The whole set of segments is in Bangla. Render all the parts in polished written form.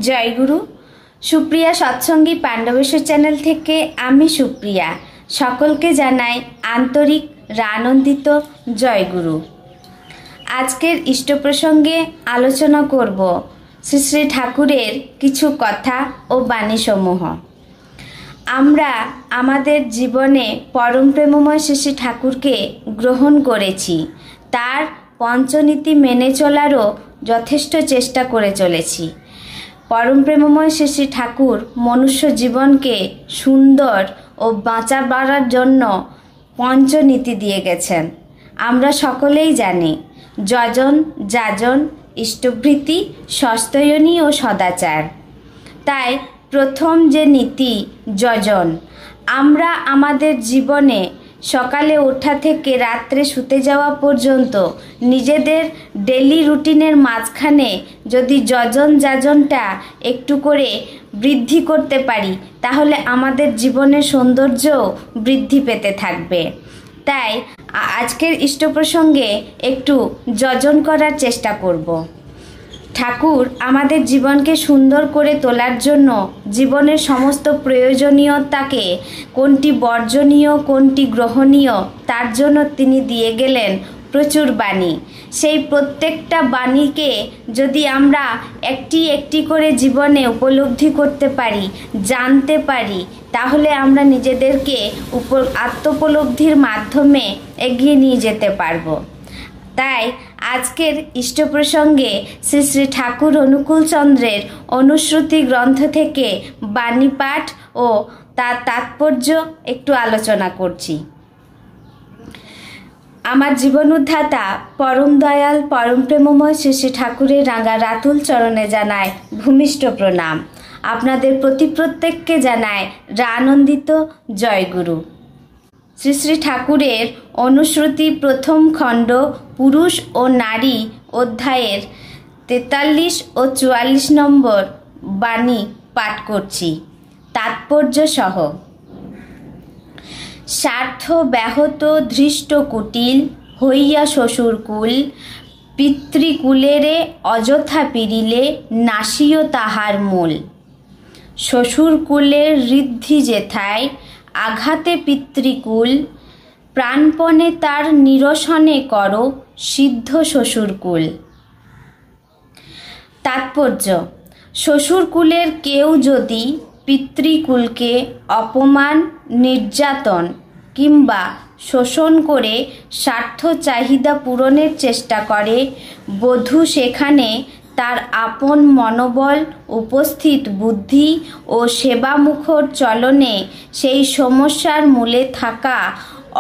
জয়গুরু। সুপ্রিয়া সৎসঙ্গী পাণ্ডবেশ্বর চ্যানেল থেকে আমি সুপ্রিয়া সকলকে জানাই আন্তরিক আনন্দিত জয়গুরু। আজকের ইষ্ট প্রসঙ্গে আলোচনা করব শ্রী শ্রী ঠাকুরের কিছু কথা ও বাণীসমূহ। আমরা আমাদের জীবনে পরম প্রেমময় শ্রী শ্রী ঠাকুরকে গ্রহণ করেছি, তার পঞ্চনীতি মেনে চলারও যথেষ্ট চেষ্টা করে চলেছি। পরম প্রেমময় শ্রী শ্রী ঠাকুর মনুষ্য জীবনকে সুন্দর ও বাঁচাবার জন্য পঞ্চনীতি দিয়ে গেছেন। আমরা সকলেই জানি যজন, যাজন, ইষ্টভৃতি, সস্তয়নী ও সদাচার। তাই প্রথম যে নীতি যজন। আমরা আমাদের জীবনে সকালে ওঠা থেকে রাত্রে শুতে যাওয়া পর্যন্ত নিজেদের ডেলি রুটিনের মাঝখানে যদি যজন যাজনটা একটু করে বৃদ্ধি করতে পারি, তাহলে আমাদের জীবনের সৌন্দর্যও বৃদ্ধি পেতে থাকবে। তাই আজকের ইষ্ট প্রসঙ্গে একটু যজন করার চেষ্টা করব। ঠাকুর আমাদের জীবনকে সুন্দর করে তোলার জন্য জীবনের সমস্ত প্রয়োজনীয়তাকে, কোনটি বর্জনীয় কোনটি গ্রহণীয়, তার জন্য তিনি দিয়ে গেলেন প্রচুর বাণী। সেই প্রত্যেকটা বাণীকে যদি আমরা একটি একটি করে জীবনে উপলব্ধি করতে পারি, জানতে পারি, তাহলে আমরা নিজেদেরকে আত্মোপলব্ধির মাধ্যমে এগিয়ে নিয়ে যেতে পারবো। তাই আজকের ইষ্ট প্রসঙ্গে শ্রী শ্রী ঠাকুর অনুকূলচন্দ্রের অনুশ্রুতি গ্রন্থ থেকে বাণী পাঠ ও তার তাৎপর্য একটু আলোচনা করছি। আমার জীবন উদ্ধাতা পরম দয়াল পরম প্রেমময় শ্রী শ্রী ঠাকুরের রাঙা রাতুল চরণে জানায় ভূমিষ্ঠ প্রণাম। আপনাদের প্রত্যেককে জানায় আনন্দিত জয়গুরু। শ্রী শ্রী ঠাকুরের অনুশ্রুতি প্রথম খণ্ড পুরুষ ও নারী অধ্যায়ের 43 ও 44 নম্বর বাণী পাঠ করছি তাৎপর্য সহ। স্বার্থ ব্যাহত ধৃষ্ট কুটিল হইয়া শ্বশুরকুল, পিতৃকুলেরে অযথা পিরিলে নাসিও তাহার মূল। শ্বশুরকুলের ঋদ্ধি যেথায় আঘাতে পিতৃকুল, প্রাণপণে তার নিরসনে করো সিদ্ধ শ্বশুরকুল। তাৎপর্য: শ্বশুরকুলের কেউ যদি পিতৃকুলকে অপমান, নির্যাতন কিংবা শোষণ করে স্বার্থ চাহিদা পূরণের চেষ্টা করে, বধূ সেখানে তার আপন মনোবল, উপস্থিত বুদ্ধি ও সেবামুখর চলনে সেই সমস্যার মূলে থাকা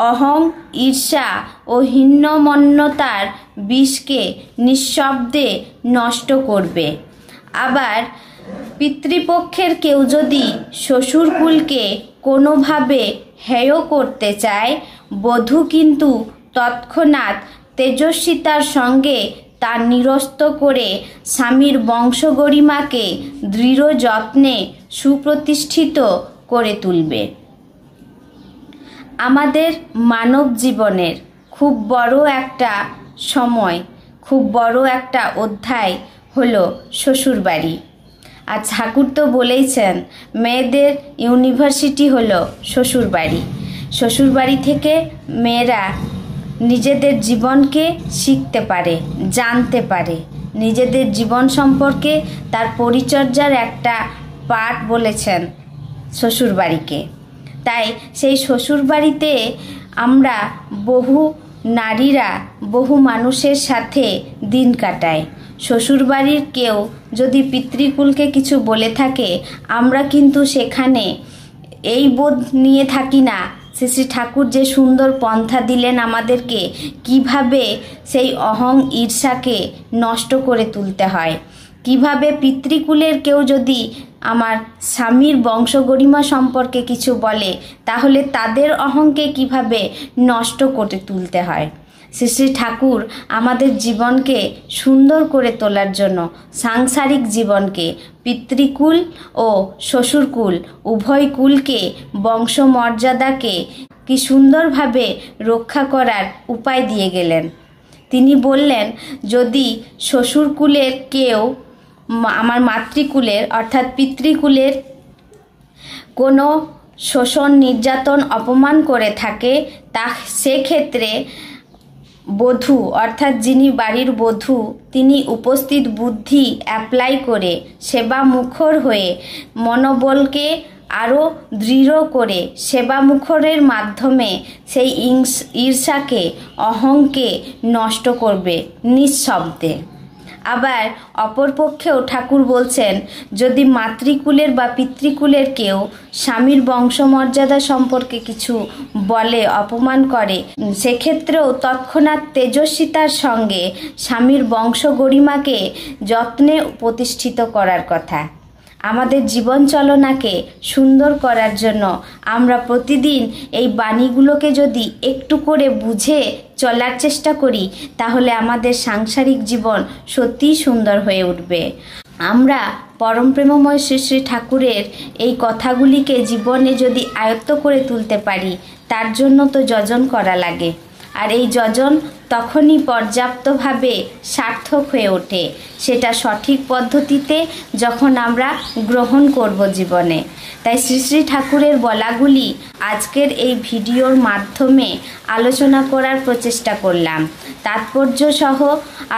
অহং, ঈর্ষা ও হীনমন্যতার বিষকে নিঃশব্দে নষ্ট করবে। আবার পিতৃপক্ষের কেউ যদি শ্বশুরকুলকে কোনোভাবে হেয় করতে চায়, বধূ কিন্তু তৎক্ষণাৎ তেজস্বিতার সঙ্গে তা নিরস্ত করে স্বামীর বংশগরিমাকে দৃঢ় যত্নে সুপ্রতিষ্ঠিত করে তুলবে। আমাদের মানব জীবনের খুব বড় একটা সময়, খুব বড় একটা অধ্যায় হলো শ্বশুরবাড়ি। আর ঠাকুর তো বলেইছেন মেয়েদের ইউনিভার্সিটি হলো শ্বশুরবাড়ি। শ্বশুরবাড়ি থেকে মেয়েরা নিজেদের জীবনকে শিখতে পারে, জানতে পারে, নিজেদের জীবন সম্পর্কে তার পরিচর্যার একটা পাঠ বলেছেন শ্বশুরবাড়িকে। তাই সেই শ্বশুরবাড়িতে আমরা বহু নারীরা বহু মানুষের সাথে দিন কাটায়। শ্বশুরবাড়ির কেউ যদি পিতৃকুলকে কিছু বলে থাকে, আমরা কিন্তু সেখানে এই বোধ নিয়ে থাকি না শ্রী শ্রী ঠাকুর যে সুন্দর পন্থা দিলেন আমাদেরকে, কিভাবে সেই অহং ঈর্ষাকে নষ্ট করে তুলতে হয়। কিভাবে পিতৃকুলের কেউ যদি আমার স্বামীর বংশগরিমা সম্পর্কে কিছু বলে, তাহলে তাদের অহংকে কিভাবে নষ্ট করে তুলতে হয়। শ্রী শ্রী ঠাকুর আমাদের জীবনকে সুন্দর করে তোলার জন্য সাংসারিক জীবনকে, পিতৃকুল ও শ্বশুরকুল উভয় কুলকে, বংশমর্যাদাকে কি সুন্দরভাবে রক্ষা করার উপায় দিয়ে গেলেন। তিনি বললেন, যদি শ্বশুরকুলের কেউ আমার মাতৃকুলের অর্থাৎ পিতৃকুলের কোনো শোষণ, নির্যাতন, অপমান করে থাকে, তা সেক্ষেত্রে বধূ অর্থাৎ যিনি বাড়ির বধূ তিনি উপস্থিত বুদ্ধি অ্যাপ্লাই করে সেবামুখর হয়ে মনোবলকে আরও দৃঢ় করে সেবামুখরের মাধ্যমে সেই ঈর্ষাকে, অহংকে নষ্ট করবে নিঃশব্দে। আবার অপরপক্ষেও ঠাকুর বলছেন, যদি মাতৃকুলের বা পিতৃকুলের কেউ স্বামীর বংশমর্যাদা সম্পর্কে কিছু বলে, অপমান করে, সেক্ষেত্রেও তৎক্ষণাৎ তেজস্বিতার সঙ্গে স্বামীর বংশ গরিমাকে যত্নে প্রতিষ্ঠিত করার কথা। আমাদের জীবন চলনাকে সুন্দর করার জন্য আমরা প্রতিদিন এই বাণীগুলোকে যদি একটু করে বুঝে চলার চেষ্টা করি, তাহলে আমাদের সাংসারিক জীবন সত্যিই সুন্দর হয়ে উঠবে। আমরা পরম প্রেমময় শ্রী শ্রী ঠাকুরের এই কথাগুলিকে জীবনে যদি আয়ত্ত করে তুলতে পারি, তার জন্য তো যজন করা লাগে। আর এই যজন তখনই পর্যাপ্তভাবে সার্থক হয়ে ওঠে, সেটা সঠিক পদ্ধতিতে যখন আমরা গ্রহণ করব জীবনে। তাই শ্রী শ্রী ঠাকুরের বলাগুলি আজকের এই ভিডিওর মাধ্যমে আলোচনা করার প্রচেষ্টা করলাম। তাৎপর্য সহ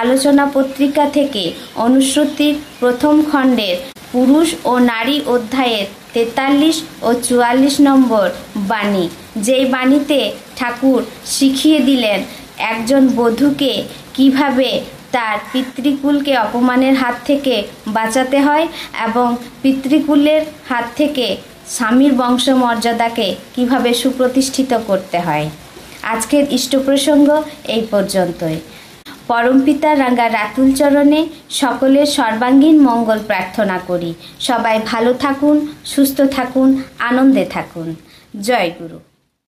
আলোচনা পত্রিকা থেকে অনুশ্রুতির প্রথম খণ্ডের পুরুষ ও নারী অধ্যায়ের 43 ও 44 নম্বর বাণী, যেই বাণীতে ঠাকুর শিখিয়ে দিলেন একজন বধূকে কিভাবে তার পিতৃকুলকে অপমানের হাত থেকে বাঁচাতে হয় এবং পিতৃকুলের হাত থেকে স্বামীর বংশমর্যাদাকে কিভাবে সুপ্রতিষ্ঠিত করতে হয়। আজকের ইষ্ট প্রসঙ্গ এই পর্যন্তই। পরমপিতা রাঙ্গা রাতুল চরণে সকলের সর্বাঙ্গীন মঙ্গল প্রার্থনা করি। সবাই ভালো থাকুন, সুস্থ থাকুন, আনন্দে থাকুন। জয় গুরু।